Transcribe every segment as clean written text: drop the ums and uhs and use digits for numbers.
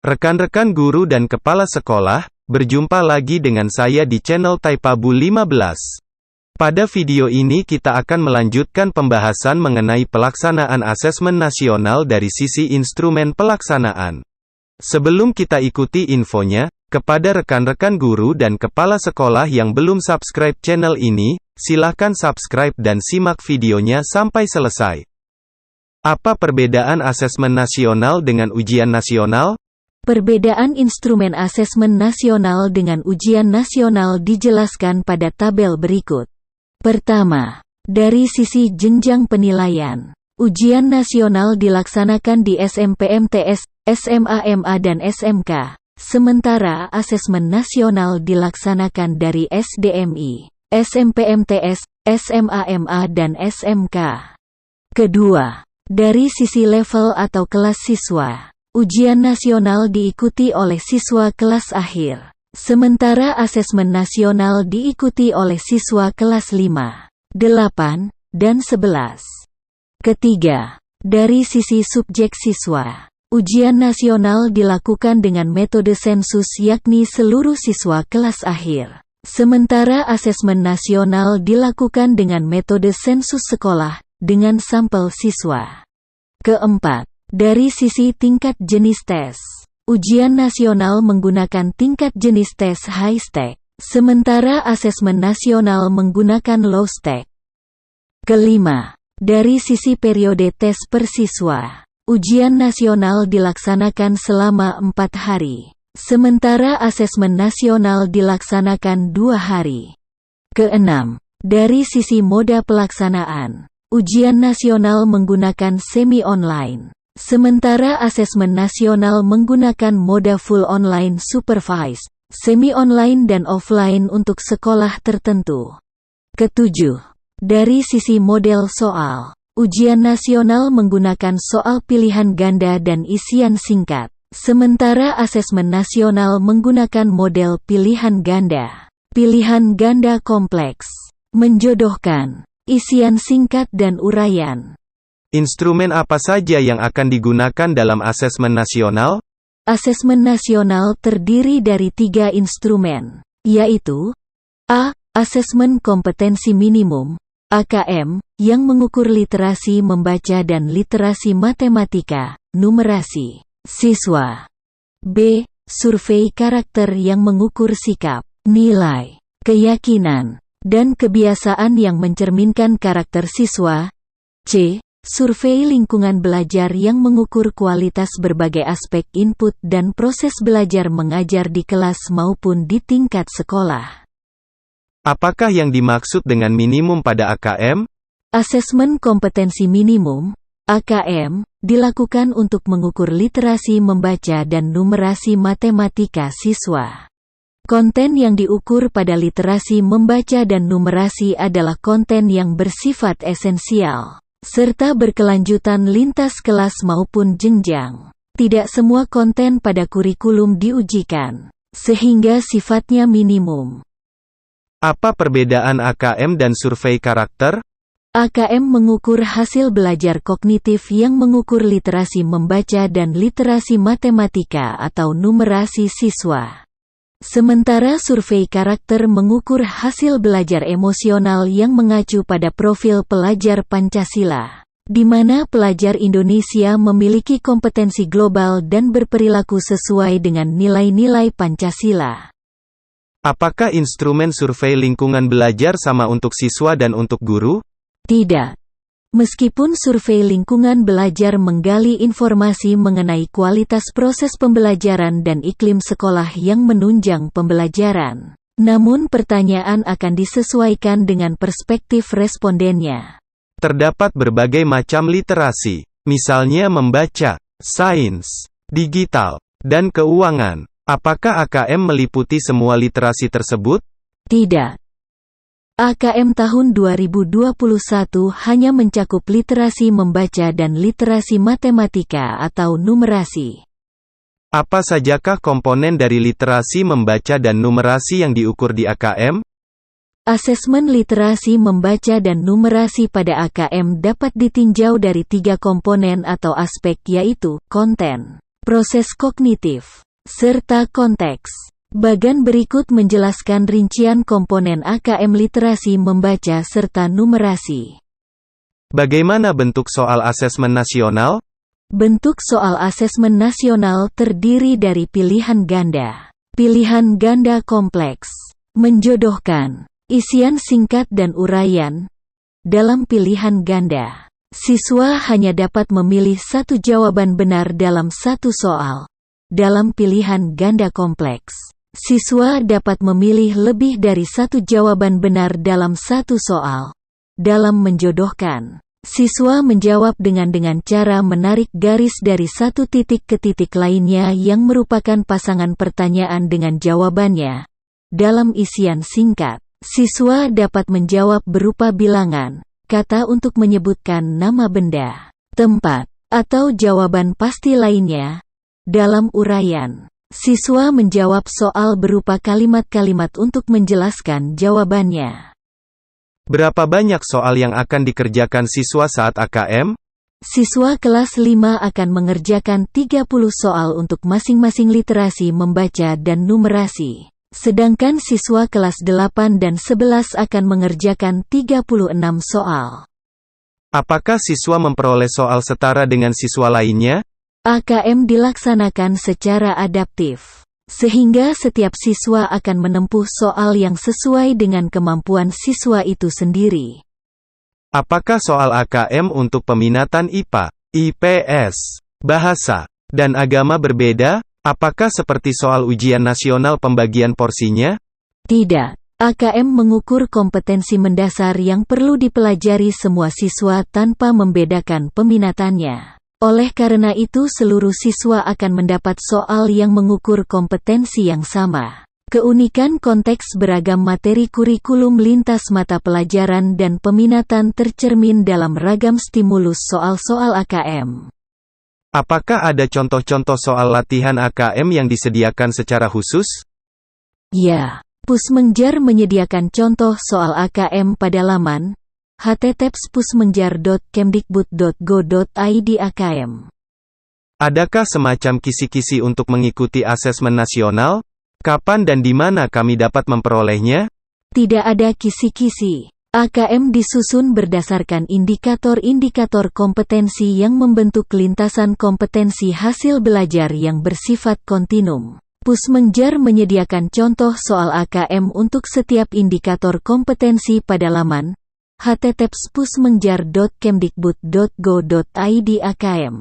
Rekan-rekan guru dan kepala sekolah, berjumpa lagi dengan saya di channel Taipabu 15. Pada video ini kita akan melanjutkan pembahasan mengenai pelaksanaan asesmen nasional dari sisi instrumen pelaksanaan. Sebelum kita ikuti infonya, kepada rekan-rekan guru dan kepala sekolah yang belum subscribe channel ini, silahkan subscribe dan simak videonya sampai selesai. Apa perbedaan asesmen nasional dengan ujian nasional? Perbedaan instrumen asesmen nasional dengan ujian nasional dijelaskan pada tabel berikut. Pertama, dari sisi jenjang penilaian. Ujian nasional dilaksanakan di SMPMTS, SMA-MA dan SMK, sementara asesmen nasional dilaksanakan dari SDMI, SMPMTS, SMA-MA dan SMK. Kedua, dari sisi level atau kelas siswa. Ujian nasional diikuti oleh siswa kelas akhir, sementara asesmen nasional diikuti oleh siswa kelas 5, 8, dan 11. Ketiga, dari sisi subjek siswa. Ujian nasional dilakukan dengan metode sensus yakni seluruh siswa kelas akhir, sementara asesmen nasional dilakukan dengan metode sensus sekolah, dengan sampel siswa. Keempat, dari sisi tingkat jenis tes. Ujian nasional menggunakan tingkat jenis tes high stack, sementara asesmen nasional menggunakan low stack. Kelima, dari sisi periode tes per siswa. Ujian nasional dilaksanakan selama 4 hari, sementara asesmen nasional dilaksanakan 2 hari. Keenam, dari sisi moda pelaksanaan. Ujian nasional menggunakan semi-online, sementara asesmen nasional menggunakan moda full online supervised, semi-online dan offline untuk sekolah tertentu. Ketujuh, dari sisi model soal. Ujian nasional menggunakan soal pilihan ganda dan isian singkat, sementara asesmen nasional menggunakan model pilihan ganda kompleks, menjodohkan, isian singkat dan uraian. Instrumen apa saja yang akan digunakan dalam asesmen nasional? Asesmen nasional terdiri dari 3 instrumen, yaitu A. Asesmen kompetensi minimum, AKM, yang mengukur literasi membaca dan literasi matematika, numerasi, siswa. B. Survei karakter yang mengukur sikap, nilai, keyakinan, dan kebiasaan yang mencerminkan karakter siswa. C. Survei lingkungan belajar yang mengukur kualitas berbagai aspek input dan proses belajar mengajar di kelas maupun di tingkat sekolah. Apakah yang dimaksud dengan minimum pada AKM? Asesmen kompetensi minimum, AKM, dilakukan untuk mengukur literasi membaca dan numerasi matematika siswa. Konten yang diukur pada literasi membaca dan numerasi adalah konten yang bersifat esensial, serta berkelanjutan lintas kelas maupun jenjang. Tidak semua konten pada kurikulum diujikan, sehingga sifatnya minimum. Apa perbedaan AKM dan survei karakter? AKM mengukur hasil belajar kognitif yang mengukur literasi membaca dan literasi matematika atau numerasi siswa. Sementara survei karakter mengukur hasil belajar emosional yang mengacu pada profil pelajar Pancasila, di mana pelajar Indonesia memiliki kompetensi global dan berperilaku sesuai dengan nilai-nilai Pancasila. Apakah instrumen survei lingkungan belajar sama untuk siswa dan untuk guru? Tidak. Meskipun survei lingkungan belajar menggali informasi mengenai kualitas proses pembelajaran dan iklim sekolah yang menunjang pembelajaran, namun pertanyaan akan disesuaikan dengan perspektif respondennya. Terdapat berbagai macam literasi, misalnya membaca, sains, digital, dan keuangan. Apakah AKM meliputi semua literasi tersebut? Tidak. AKM tahun 2021 hanya mencakup literasi membaca dan literasi matematika atau numerasi. Apa sajakah komponen dari literasi membaca dan numerasi yang diukur di AKM? Asesmen literasi membaca dan numerasi pada AKM dapat ditinjau dari 3 komponen atau aspek yaitu konten, proses kognitif, serta konteks. Bagan berikut menjelaskan rincian komponen AKM literasi membaca serta numerasi. Bagaimana bentuk soal asesmen nasional? Bentuk soal asesmen nasional terdiri dari pilihan ganda kompleks, menjodohkan, isian singkat dan uraian. Dalam pilihan ganda, siswa hanya dapat memilih satu jawaban benar dalam satu soal. Dalam pilihan ganda kompleks, siswa dapat memilih lebih dari satu jawaban benar dalam satu soal. Dalam menjodohkan, siswa menjawab dengan cara menarik garis dari satu titik ke titik lainnya yang merupakan pasangan pertanyaan dengan jawabannya. Dalam isian singkat, siswa dapat menjawab berupa bilangan, kata untuk menyebutkan nama benda, tempat, atau jawaban pasti lainnya. Dalam uraian, siswa menjawab soal berupa kalimat-kalimat untuk menjelaskan jawabannya. Berapa banyak soal yang akan dikerjakan siswa saat AKM? Siswa kelas 5 akan mengerjakan 30 soal untuk masing-masing literasi membaca dan numerasi. Sedangkan siswa kelas 8 dan 11 akan mengerjakan 36 soal. Apakah siswa memperoleh soal setara dengan siswa lainnya? AKM dilaksanakan secara adaptif, sehingga setiap siswa akan menempuh soal yang sesuai dengan kemampuan siswa itu sendiri. Apakah soal AKM untuk peminatan IPA, IPS, bahasa, dan agama berbeda? Apakah seperti soal ujian nasional pembagian porsinya? Tidak. AKM mengukur kompetensi mendasar yang perlu dipelajari semua siswa tanpa membedakan peminatannya. Oleh karena itu seluruh siswa akan mendapat soal yang mengukur kompetensi yang sama. Keunikan konteks beragam materi kurikulum lintas mata pelajaran dan peminatan tercermin dalam ragam stimulus soal-soal AKM. Apakah ada contoh-contoh soal latihan AKM yang disediakan secara khusus? Ya, Pusmenjar menyediakan contoh soal AKM pada laman https://pusmenjar.kemdikbud.go.id AKM. Adakah semacam kisi-kisi untuk mengikuti asesmen nasional? Kapan dan di mana kami dapat memperolehnya? Tidak ada kisi-kisi. AKM disusun berdasarkan indikator-indikator kompetensi yang membentuk lintasan kompetensi hasil belajar yang bersifat kontinum. Pusmenjar menyediakan contoh soal AKM untuk setiap indikator kompetensi pada laman https://pusmenjar.kemdikbud.go.id AKM.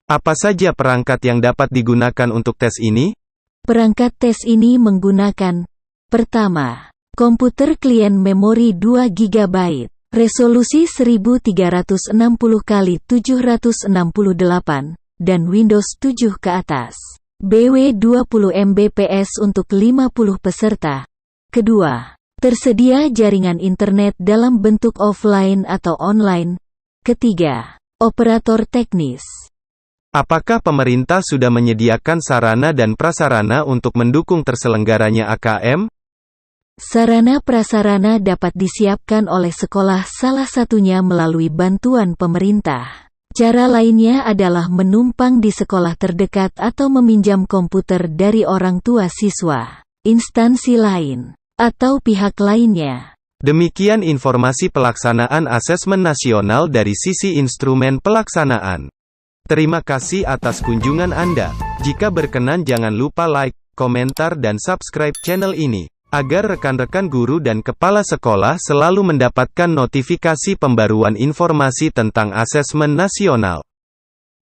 Apa saja perangkat yang dapat digunakan untuk tes ini? Perangkat tes ini menggunakan: pertama, komputer klien memori 2 GB, resolusi 1360x768, dan Windows 7 ke atas. BW 20 Mbps untuk 50 peserta. Kedua, tersedia jaringan internet dalam bentuk offline atau online. Ketiga, operator teknis. Apakah pemerintah sudah menyediakan sarana dan prasarana untuk mendukung terselenggaranya AKM? Sarana prasarana dapat disiapkan oleh sekolah, salah satunya melalui bantuan pemerintah. Cara lainnya adalah menumpang di sekolah terdekat atau meminjam komputer dari orang tua siswa, instansi lain, atau pihak lainnya. Demikian informasi pelaksanaan asesmen nasional dari sisi instrumen pelaksanaan. Terima kasih atas kunjungan Anda. Jika berkenan jangan lupa like, komentar dan subscribe channel ini, agar rekan-rekan guru dan kepala sekolah selalu mendapatkan notifikasi pembaruan informasi tentang asesmen nasional.